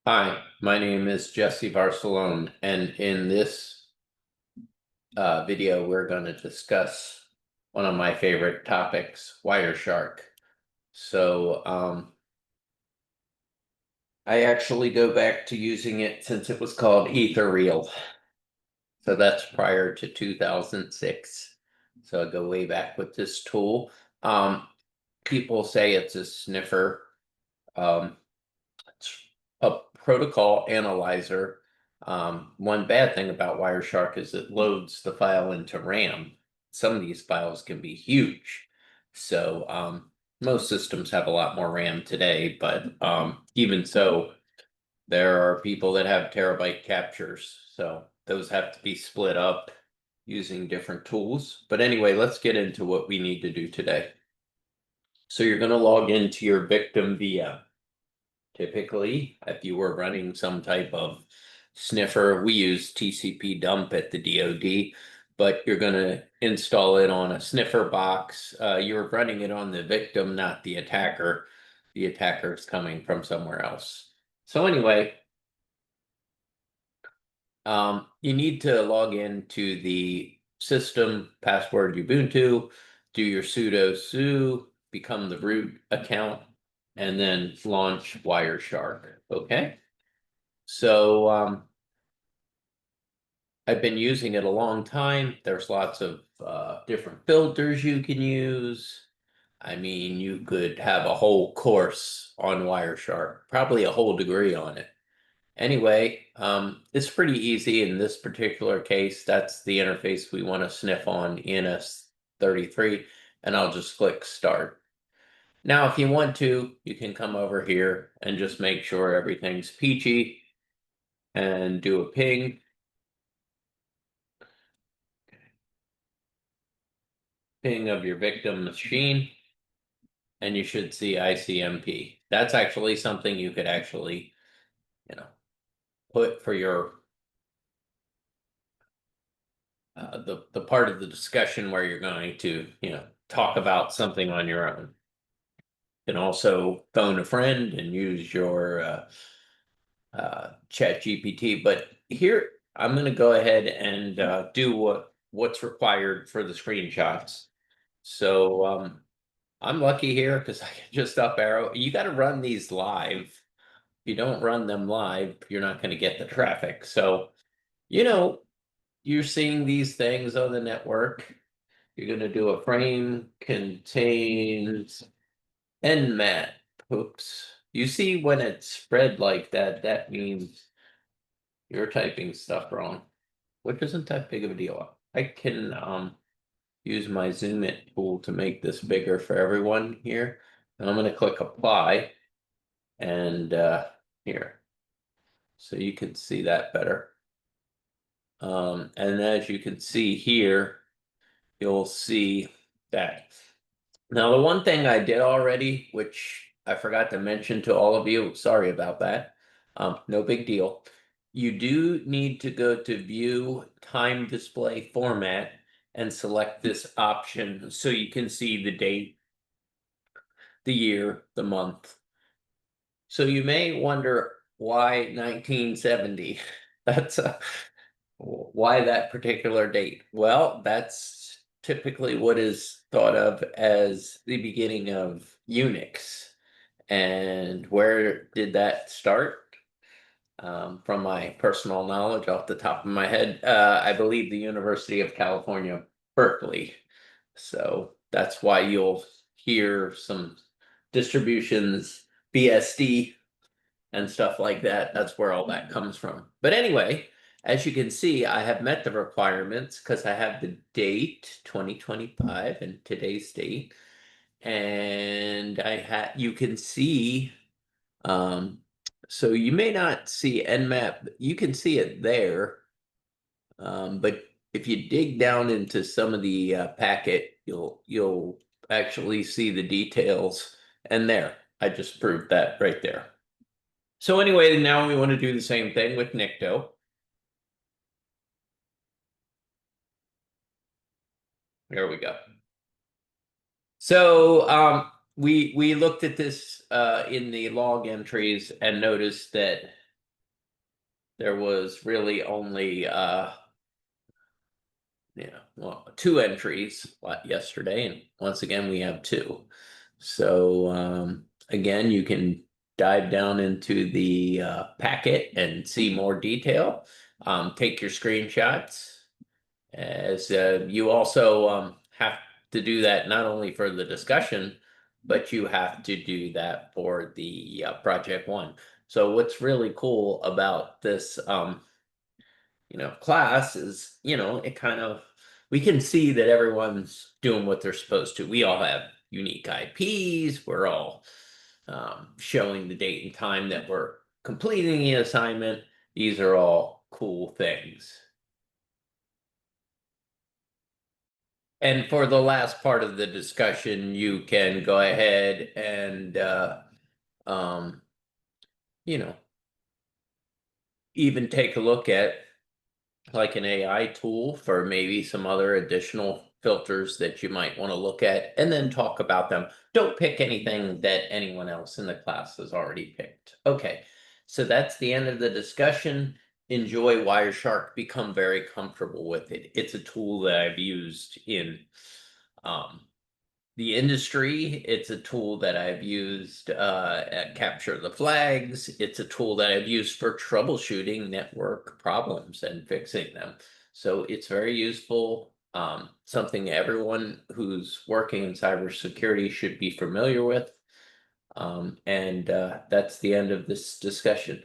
Hi, my name is Jesse Barcelone, and in this video, we're going to discuss one of my favorite topics, Wireshark. So, I actually go back to using it since it was called Etherreal. So that's prior to 2006. So I go way back with this tool. Um, People say it's a sniffer. Um, It's a protocol analyzer. One bad thing about Wireshark is it loads the file into RAM. Some of these files can be huge. So most systems have a lot more RAM today, but even so, there are people that have terabyte captures. So those have to be split up using different tools. But anyway, let's get into what we need to do today. So you're going to log into your victim VM. Typically, if you were running some type of sniffer, we use TCP dump at the DoD, but you're going to install it on a sniffer box. You're running it on the victim, not the attacker. The attacker is coming from somewhere else. So anyway, you need to log into the system password Ubuntu, do your sudo su, become the root account, and then launch Wireshark. Okay. So I've been using it a long time. There's lots of different filters you can use. I mean, you could have a whole course on Wireshark, probably a whole degree on it. Anyway, it's pretty easy in this particular case. That's the interface we want to sniff on ENS33, and I'll just click Start. Now, if you want to, you can come over here and just make sure everything's peachy and do a ping. Ping of your victim machine, and you should see ICMP. That's actually something you could actually, you know, put for your the part of the discussion where you're going to, talk about something on your own. You can also phone a friend and use your chat GPT. But here, I'm going to go ahead and do what's required for the screenshots. So I'm lucky here because I can just up arrow. You got to run these live. If you don't run them live, you're not going to get the traffic. So, you know, you're seeing these things on the network. You're going to do a frame contains Nmap. Oops. You see when it's spread like that, that means you're typing stuff wrong, which isn't that big of a deal. I can use my zoom in tool to make this bigger for everyone here. And I'm going to click apply and here. So you can see that better. And as you can see here, you'll see that. Now, the one thing I did already, which I forgot to mention to all of you, sorry about that. No big deal. You do need to go to view time display format and select this option so you can see the date, the year, the month. So you may wonder why 1970? That's why that particular date? Well, that's typically what is thought of as the beginning of Unix. And where did that start? From my personal knowledge off the top of my head, I believe the University of California, Berkeley. So that's why you'll hear some distributions, BSD, and stuff like that. That's where all that comes from. But anyway, as you can see, I have met the requirements because I have the date 2025 and today's date. And you can see, um, so you may not see Nmap, you can see it there. But if you dig down into some of the packet, you'll actually see the details. And there, I just proved that right there. So anyway, now we want to do the same thing with Nikto. There we go. So we looked at this in the log entries and noticed that there was really only well, two entries yesterday, and once again we have two. So again, you can dive down into the packet and see more detail. Take your screenshots, as you also have to do that not only for the discussion, but you have to do that for the project one. So what's really cool about this class is, it kind of, we can see that everyone's doing what they're supposed to. We all have unique IPs. We're all showing the date and time that we're completing the assignment. These are all cool things. And for the last part of the discussion, you can go ahead and, um, you know, even take a look at like an AI tool for maybe some other additional filters that you might want to look at, and then talk about them. Don't pick anything that anyone else in the class has already picked. Okay, so that's the end of the discussion. Enjoy Wireshark, become very comfortable with it. It's a tool that I've used in um, the industry. It's a tool that I've used at Capture the Flags. It's a tool that I've used for troubleshooting network problems and fixing them. So it's very useful. Something everyone who's working in cybersecurity should be familiar with. And that's the end of this discussion.